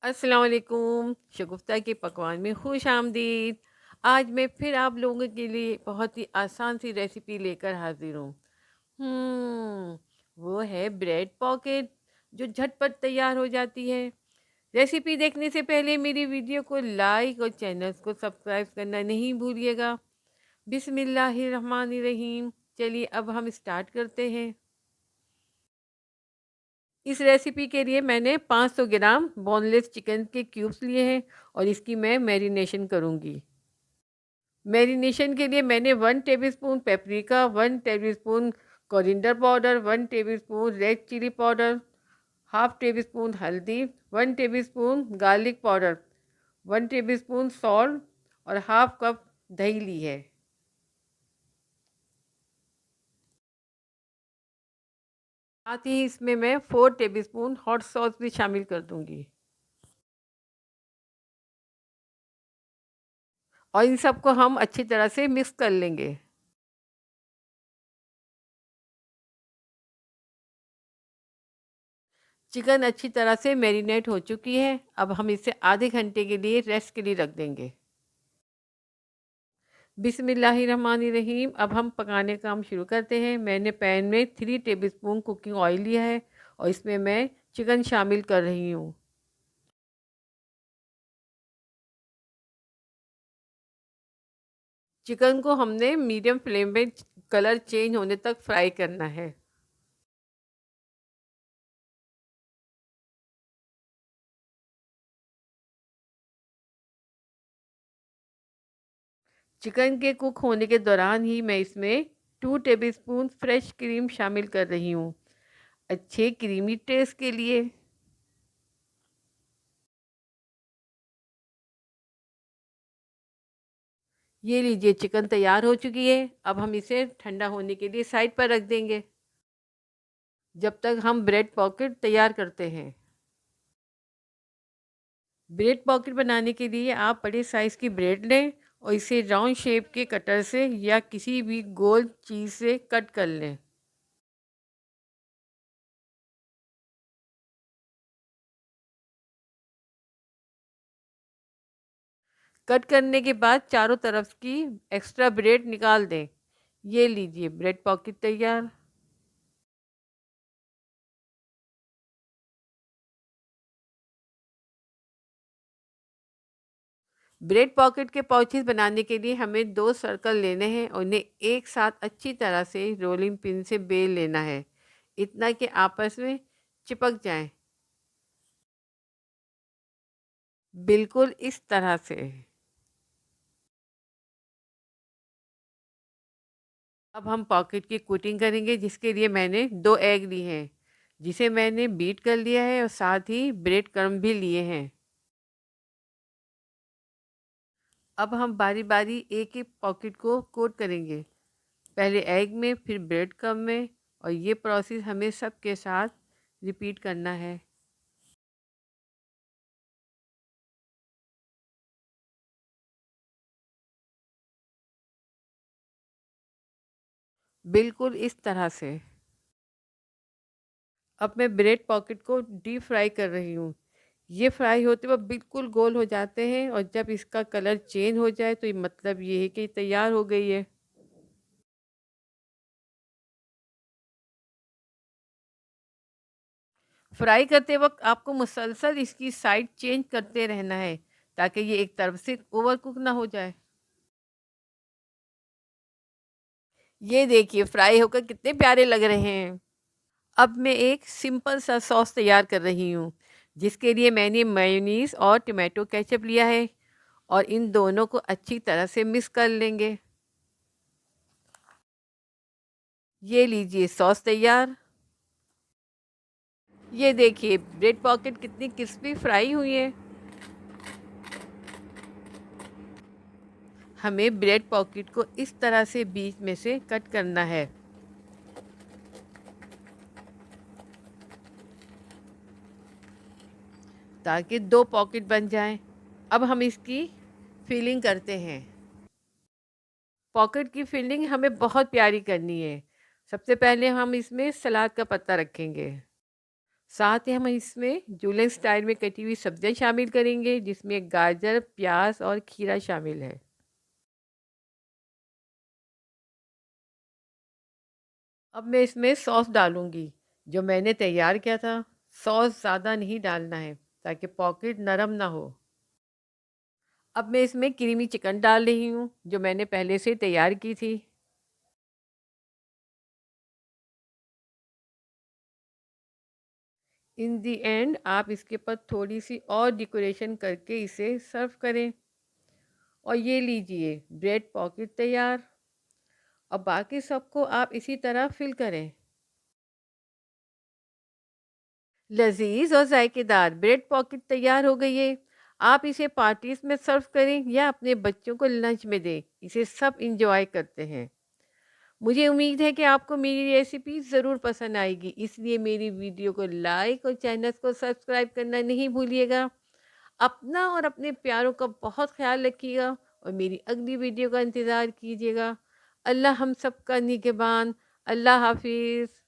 अस्सलाम वालेकुम। शगुफ्ता के पकवान में खुश आमदीद। आज मैं फिर आप लोगों के लिए बहुत ही आसान सी रेसिपी लेकर हाजिर हूँ। वो है ब्रेड पॉकेट, जो झटपट तैयार हो जाती है। रेसिपी देखने से पहले मेरी वीडियो को लाइक और चैनल को सब्सक्राइब करना नहीं भूलिएगा। बिस्मिल्लाहिर्रहमानिर्रहीम। चलिए अब हम स्टार्ट करते हैं। इस रेसिपी के लिए मैंने 500 ग्राम बोनलेस चिकन के क्यूब्स लिए हैं और इसकी मैं मैरिनेशन करूँगी। मैरिनेशन के लिए मैंने 1 tablespoon paprika, 1 tablespoon coriander powder, 1 tablespoon red chilli powder, half tablespoon हल्दी, 1 tablespoon garlic powder, 1 tablespoon salt और हाफ कप दही ली है। साथ ही इसमें मैं 4 टेबलस्पून हॉट सॉस भी शामिल कर दूंगी और इन सबको हम अच्छी तरह से मिक्स कर लेंगे। चिकन अच्छी तरह से मैरिनेट हो चुकी है। अब हम इसे आधे घंटे के लिए रेस्ट के लिए रख देंगे। बिस्मिल्लाहिर्रहमानिर्रहीम। अब हम पकाने का काम शुरू करते हैं। मैंने पैन में 3 टेबलस्पून कुकिंग ऑयल लिया है और इसमें मैं चिकन शामिल कर रही हूँ। चिकन को हमने मीडियम फ्लेम में कलर चेंज होने तक फ्राई करना है। चिकन के कुक होने के दौरान ही मैं इसमें 2 टेबलस्पून फ्रेश क्रीम शामिल कर रही हूँ, अच्छे क्रीमी टेस्ट के लिए। ये लीजिए, चिकन तैयार हो चुकी है। अब हम इसे ठंडा होने के लिए साइड पर रख देंगे, जब तक हम ब्रेड पॉकेट तैयार करते हैं। ब्रेड पॉकेट बनाने के लिए आप बड़े साइज़ की ब्रेड लें और इसे राउंड शेप के कटर से या किसी भी गोल चीज़ से कट कर लें। कट करने के बाद चारों तरफ की एक्स्ट्रा ब्रेड निकाल दें। ये लीजिए, ब्रेड पॉकेट तैयार। ब्रेड पॉकेट के पाउचेस बनाने के लिए हमें 2 सर्कल लेने हैं और उन्हें एक साथ अच्छी तरह से रोलिंग पिन से बेल लेना है, इतना कि आपस में चिपक जाएं, बिल्कुल इस तरह से। अब हम पॉकेट की कोटिंग करेंगे, जिसके लिए मैंने 2 एग लिए हैं, जिसे मैंने बीट कर लिया है और साथ ही ब्रेड क्रम्ब भी लिए हैं। अब हम बारी बारी एक एक पॉकेट को कोट करेंगे, पहले एग में, फिर ब्रेड क्रम्ब में, और ये प्रोसेस हमें सबके साथ रिपीट करना है। बिल्कुल इस तरह से। अब मैं ब्रेड पॉकेट को डीप फ्राई कर रही हूँ। ये फ्राई होते वक्त बिल्कुल गोल हो जाते हैं और जब इसका कलर चेंज हो जाए तो ये मतलब ये है कि तैयार हो गई है। फ्राई करते वक्त आपको मुसलसल इसकी साइड चेंज करते रहना है, ताकि ये एक तरफ से ओवर कुक ना हो जाए। ये देखिए, फ्राई होकर कितने प्यारे लग रहे हैं। अब मैं एक सिंपल सा सॉस तैयार कर रही हूँ, जिसके लिए मैंने मेयोनीज और टमाटो केचप लिया है और इन दोनों को अच्छी तरह से मिक्स कर लेंगे। ये लीजिए, सॉस तैयार। ये देखिए, ब्रेड पॉकेट कितनी क्रिस्पी फ्राई हुई है। हमें ब्रेड पॉकेट को इस तरह से बीच में से कट करना है, ताकि 2 पॉकेट बन जाएं। अब हम इसकी फिलिंग करते हैं। पॉकेट की फिलिंग हमें बहुत प्यारी करनी है। सबसे पहले हम इसमें सलाद का पत्ता रखेंगे। साथ ही हम इसमें जूलियन स्टाइल में कटी हुई सब्जियां शामिल करेंगे, जिसमें गाजर, प्याज और खीरा शामिल है। अब मैं इसमें सॉस डालूंगी जो मैंने तैयार किया था। सॉस ज़्यादा नहीं डालना है ताकि पॉकेट नरम ना हो। अब मैं इसमें क्रीमी चिकन डाल रही हूँ जो मैंने पहले से तैयार की थी। इन दी एंड आप इसके ऊपर थोड़ी सी और डेकोरेशन करके इसे सर्व करें। और ये लीजिए, ब्रेड पॉकेट तैयार। और बाकी सबको आप इसी तरह फिल करें। लजीज और जायकेदार ब्रेड पॉकेट तैयार हो गई है। आप इसे पार्टीज में सर्व करें या अपने बच्चों को लंच में दें। इसे सब इंजॉय करते हैं। मुझे उम्मीद है कि आपको मेरी रेसिपी ज़रूर पसंद आएगी, इसलिए मेरी वीडियो को लाइक और चैनल को सब्सक्राइब करना नहीं भूलिएगा। अपना और अपने प्यारों का बहुत ख्याल रखिएगा और मेरी अगली वीडियो का इंतज़ार कीजिएगा। अल्लाह हम सब का निगहबान। अल्लाह हाफिज़।